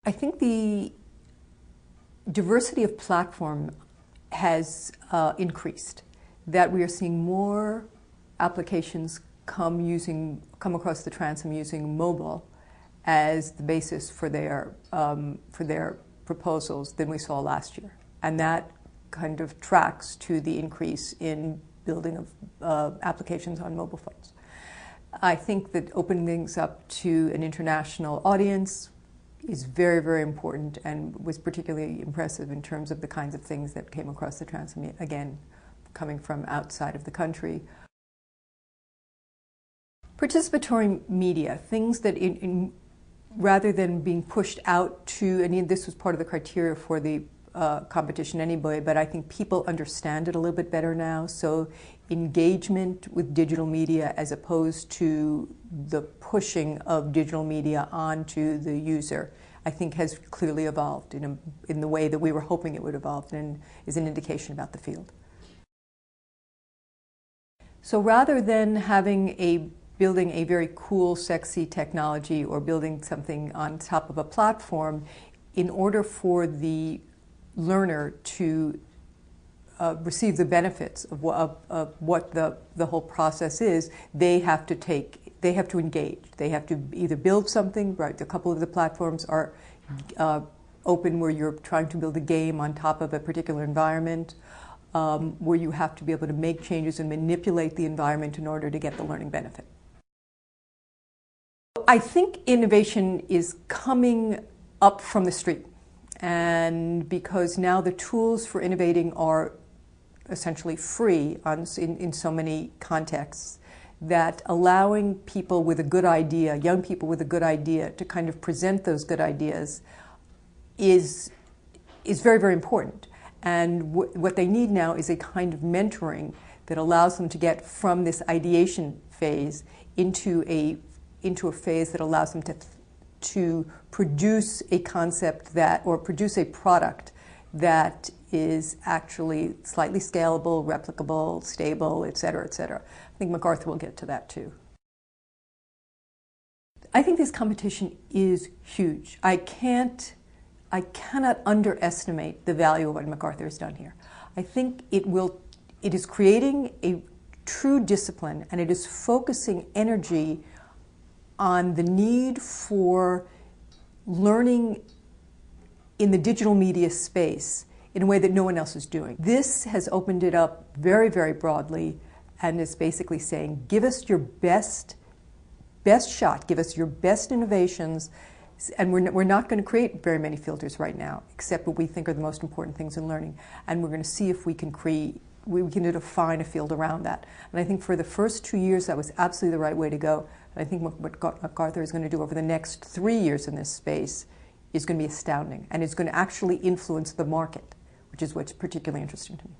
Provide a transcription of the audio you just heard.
I think the diversity of platform has increased, that we are seeing more applications come across the transom using mobile as the basis for their proposals than we saw last year. And that kind of tracks to the increase in building of applications on mobile phones. I think that opening things up to an international audience is very, very important and was particularly impressive in terms of the kinds of things that came across the transom, again, coming from outside of the country. Participatory media, things that rather than being pushed out to, and this was part of the criteria for the competition anyway, but I think people understand it a little bit better now. So engagement with digital media as opposed to the pushing of digital media onto the user, I think has clearly evolved in the way that we were hoping it would evolve, and is an indication about the field. So rather than building a very cool, sexy technology or building something on top of a platform, in order for the learner to receive the benefits of what the whole process is, they have to engage. They have to either build something, right? A couple of the platforms are open where you're trying to build a game on top of a particular environment, where you have to be able to make changes and manipulate the environment in order to get the learning benefit. I think innovation is coming up from the street, and because now the tools for innovating are essentially free in so many contexts, that allowing people with a good idea, young people with a good idea, to kind of present those good ideas is very, very important. And what they need now is a kind of mentoring that allows them to get from this ideation phase into a phase that allows them to produce a concept or produce a product that is actually slightly scalable, replicable, stable, et cetera, et cetera. I think MacArthur will get to that too. I think this competition is huge. I cannot underestimate the value of what MacArthur has done here. I think it is creating a true discipline, and it is focusing energy on the need for learning in the digital media space in a way that no one else is doing. This has opened it up very, very broadly, and is basically saying, give us your best shot, give us your best innovations, and we're not going to create very many filters right now, except what we think are the most important things in learning, and we're going to see if we can define a field around that. And I think for the first 2 years, that was absolutely the right way to go. And I think what MacArthur is going to do over the next 3 years in this space is going to be astounding, and it's going to actually influence the market, which is what's particularly interesting to me.